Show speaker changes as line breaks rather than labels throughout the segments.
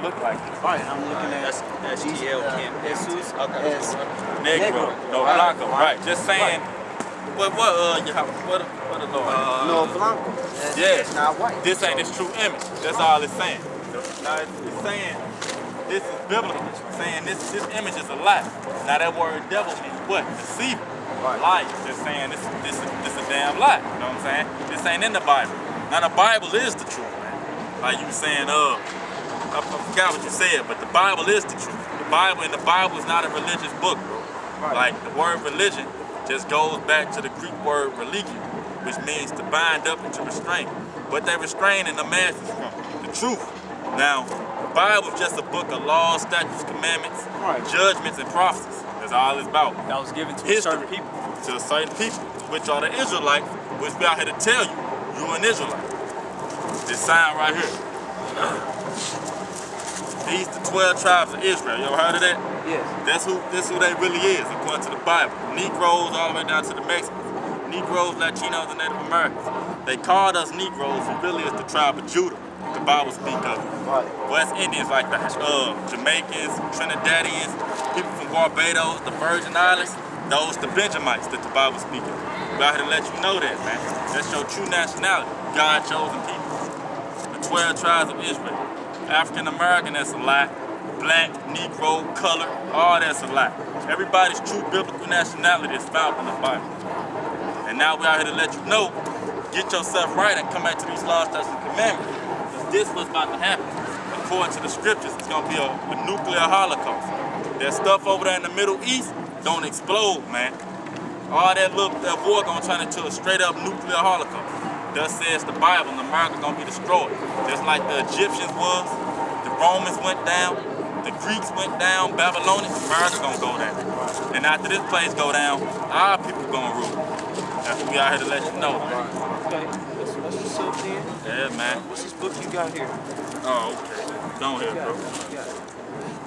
look like it.
Right, I'm looking at
STL Camp Jesus. Okay.
Negro, no Blanco, right? Just saying. What the Lord?
no Blanco.
Yes.
It's not white.
This ain't its true image. That's all it's saying. Now it's saying this is biblical. It's saying this image is a lie. Now that word devil means what? Deceiver. Liar. Just saying this a damn lie. You know what I'm saying? This ain't in the Bible. Now the Bible is the truth, man. Like you saying, I forgot what you said, but the Bible is the truth. The Bible is not a religious book, bro. Like the word religion just goes back to the Greek word religio, which means to bind up and to restrain. But they restraining the masses from the truth. Now, the Bible is just a book of laws, statutes, commandments, judgments, and prophecies. That's all it's about.
That was given to certain people.
To certain people, which are the Israelites, which we out here to tell you, you're an Israelite. This sign right here. These the 12 tribes of Israel. You ever heard of that?
Yes.
That's who they really is, according to the Bible. Negroes all the way down to the Mexicans. Negroes, Latinos, and Native Americans. They called us Negroes, who really is the tribe of Judah. The Bible speak of. West Indians like that. Jamaicans, Trinidadians, people from Barbados, the Virgin Islands, those the Benjamites that the Bible speak of. We out here to let you know that, man. That's your true nationality. God chosen people. The 12 tribes of Israel. African American, that's a lie. Black, Negro, color, all that's a lie. Everybody's true biblical nationality is found in the Bible. And now we out here to let you know, get yourself right and come back to these laws, statutes, and commandments. Because this what's about to happen. According to the scriptures, it's gonna be a nuclear holocaust. That stuff over there in the Middle East don't explode, man. All that war gonna turn into a straight up nuclear holocaust. Thus says the Bible, and America gonna be destroyed. Just like the Egyptians was, the Romans went down, the Greeks went down, Babylonians, America gonna go down. And after this place go down, our people gonna rule. That's what we out here to let you know, man.
Okay, let's just sit there.
Yeah, man.
What's this book you got here?
Oh, okay. Go ahead, bro.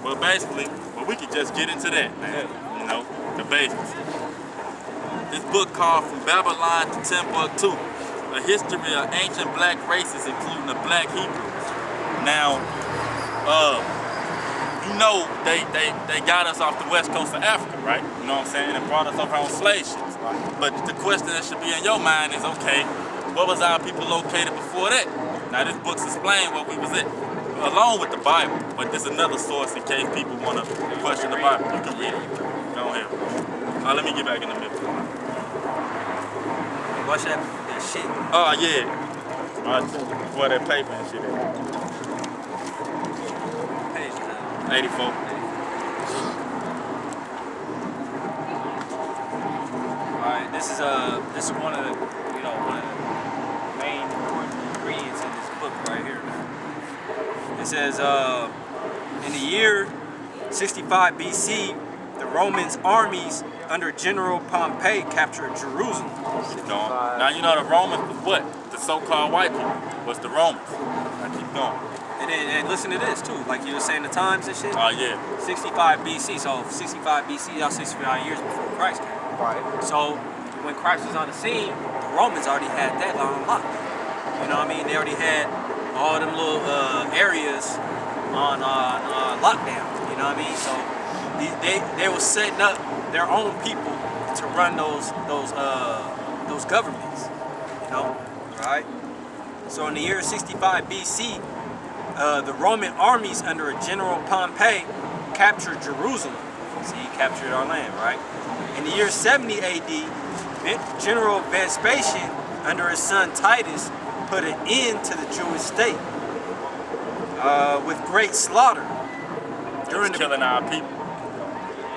Well, basically, we could just get into that, man. You know, the basics. This book called From Babylon to Timbuktu, a history of ancient black races, including the black Hebrews. Now, you know they got us off the west coast of Africa, right? You know what I'm saying? And brought us over on slave ships. But the question that should be in your mind is, okay, where was our people located before that? Now this book's explain where we was at, along with the Bible, but there's another source in case people want to question the Bible. You can read it. Go ahead. Let me get back in the middle.
Watch that shit.
Oh, yeah. Where that paper and shit at. 84.
Alright, this is one of the main important ingredients in this book right here. It says in the year 65 BC, the Romans armies under General Pompey captured Jerusalem.
Now you know the Romans was what? The so-called white people was the Romans. I keep going.
And listen to this too, like you were saying the times and shit.
Oh yeah.
65 BC, so 65 BC, that's 65 years before Christ came.
Right.
So when Christ was on the scene, the Romans already had that on lock. You know what I mean? They already had all them little areas on lockdown. You know what I mean? So they were setting up their own people to run those governments. You know, right? So in the year 65 BC, the Roman armies under a General Pompey captured Jerusalem. See, he captured our land, right? In the year 70 AD, General Vespasian, under his son Titus, put an end to the Jewish state with great slaughter.
Killing our people.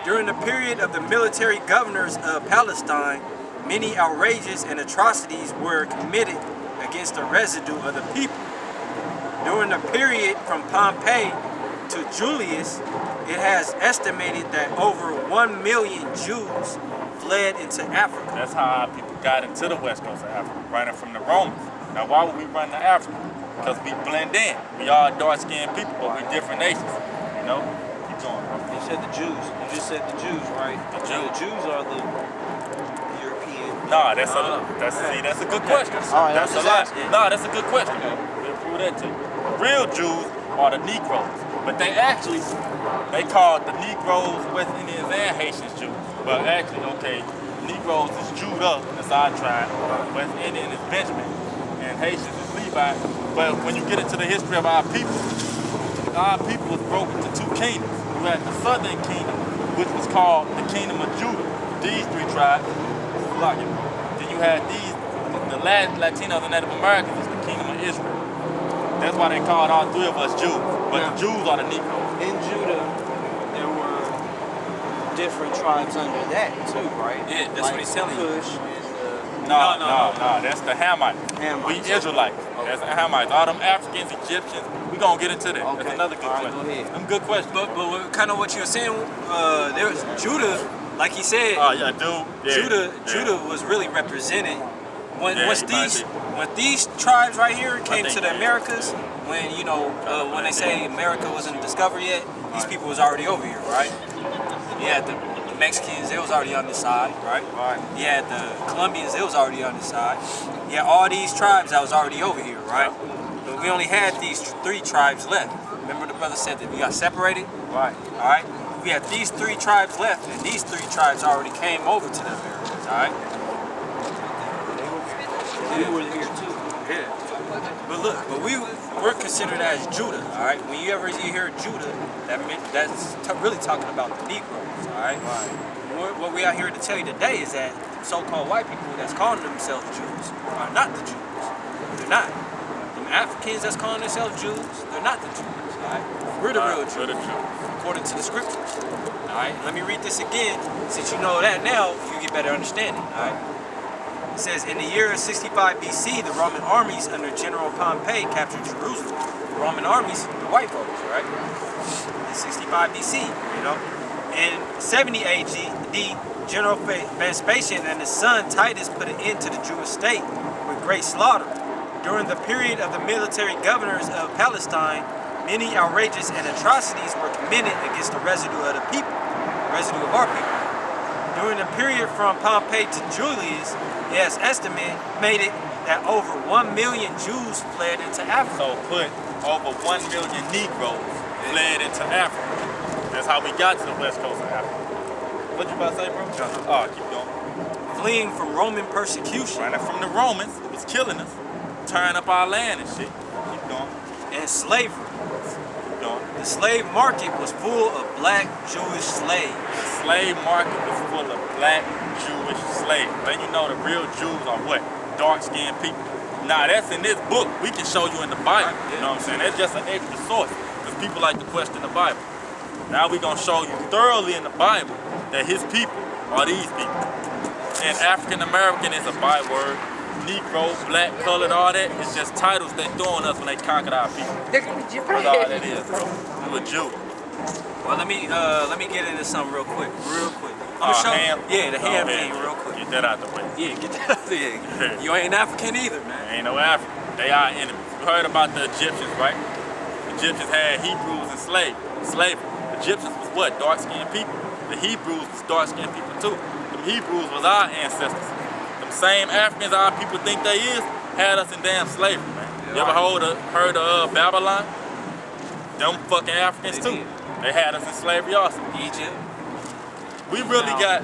During the period of the military governors of Palestine, many outrages and atrocities were committed against the residue of the people. During the period from Pompey to Julius, it has estimated that over 1 million Jews fled into Africa.
That's how our people got into the west coast of Africa, running from the Romans. Now why would we run to Africa? Because we blend in. We all dark-skinned people, but we're different nations. You know? Keep going.
You said the Jews. You just said the Jews, right?
The
Jews are the European.
Nah, that's a good question.
All right,
That's a lie. Nah, that's a good question. We'll prove that to you. Real Jews are the Negroes. But they actually, they called the Negroes, West Indians, and Haitians Jews. But actually, okay, Negroes is Judah, that's our tribe. West Indian is Benjamin, and Haitians is Levi. But when you get into the history of our people was broken into two kingdoms. We had the southern kingdom, which was called the kingdom of Judah. These three tribes, then you had the Latinos and Native Americans is the kingdom of Israel. That's why they called all three of us Jews. But the Jews are the Negroes.
In Judah, there were different tribes under that too, right?
Yeah, that's what he's telling you.
Cush and
No, that's the Hamites.
Hamites.
We Israelites. That's the Hamites. All them Africans, Egyptians, we gonna get into that.
Okay.
That's another good question.
Go ahead.
Them good questions.
But kind of what you were saying, there was Judah, like he said.
Oh yeah, dude. Yeah.
Judah was really represented when
Yeah,
once
he might
when these tribes right here came
think
to the
he is.
Americas, when when they say America wasn't discovered yet, these people was already over here, right? You had the Mexicans, they was already on this side, right?
Right.
You had the Colombians, they was already on this side. You had all these tribes that was already over here, right? But we only had these three tribes left. Remember the brother said that we got separated?
Right.
All right? We had these three tribes left, and these three tribes already came over to the Americas, all right?
we were here too.
Yeah. But look, we're considered as Judah, all right? When you hear Judah, that's really talking about the Negroes, all right? What we out here to tell you today is that so-called white people that's calling themselves Jews are not the Jews. They're not. Them Africans that's calling themselves Jews, they're not the Jews, all right? We're the real Jews,
We're the Jews.
according to the scriptures, all right? Let me read this again. Since you know that now, you get better understanding, all right? It says, in the year 65 BC, the Roman armies under General Pompey captured Jerusalem. The Roman armies, the white folks, right? In 65 BC, you know. In 70 AD, General Vespasian and his son Titus put an end to the Jewish state with great slaughter. During the period of the military governors of Palestine, many outrageous and atrocities were committed against the residue of our people. During the period from Pompey to Julius, it has estimated that over 1 million Jews fled into Africa.
So put over 1 million Negroes fled into Africa. That's how we got to the west coast of Africa. What you about to say, bro? Oh, keep going.
Fleeing from Roman persecution.
Running from the Romans, who was killing us, tearing up our land and shit. Keep going.
And slavery.
Keep going.
The slave market was full of black Jewish slaves.
The slave market was full of black Jewish slaves. Then you know the real Jews are what? Dark-skinned people. Nah, that's in this book. We can show you in the Bible. You know what I'm saying? That's just an extra source. Because people like to question the Bible. Now we're going to show you thoroughly in the Bible that his people are these people. And African American is a byword. Negro, black, colored, all that. It's just titles they throwing us when they conquered our people. That's all that is, bro. You a Jew.
Well, let me get into something real quick. I'm gonna show
ham?
Yeah, the ham thing
man.
real quick.
Get that out the way.
Yeah, get that out there. You ain't African either, man.
Ain't no African. They are enemies. You heard about the Egyptians, right? Egyptians had Hebrews and slavery. Egyptians was what? Dark-skinned people. The Hebrews was dark-skinned people too. The Hebrews was our ancestors. Them same Africans our people think they is had us in damn slavery, man. You ever heard of Babylon? Them fucking Africans too. They had us in slavery also.
Egypt.
We really got.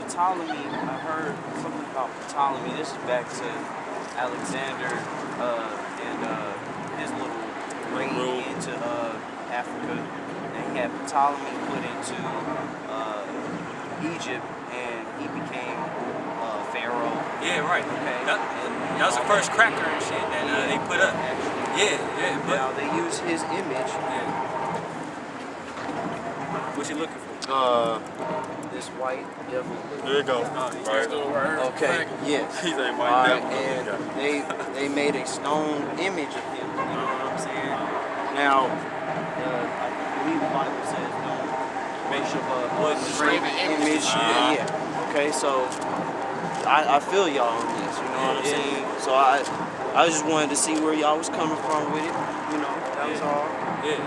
Ptolemy, I heard something about Ptolemy. This is back to Alexander and his little raid into Africa. They had Ptolemy put into Egypt, and he became Pharaoh.
Yeah, right.
Okay.
That was the first cracker and shit that they put up. Yeah.
Now they use his image.
Yeah. What you looking for?
This white devil.
There you go.
Right.
Okay. Yes.
He's a
All
white
right,
devil.
and they made a stone image of him. You know what I'm saying? Now, I believe the Bible says don't worship a graven image. Yeah. Okay, so I feel y'all on this. You know what I'm saying? So I just wanted to see where y'all was coming from with it. You know, that was all.
Yeah.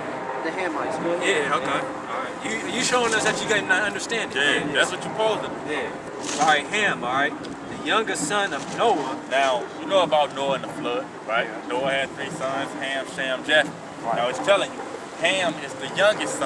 The Hamites. Go ahead.
Yeah. Okay. All right. You showing us that you got not understanding.
Yeah, that's what you're supposed to do.
Yeah. All right, Ham. All right. The youngest son of Noah.
Now, you know about Noah and the flood, right? Noah had 3 sons, Ham, Shem, Japheth. Now it's telling you, Ham is the youngest son.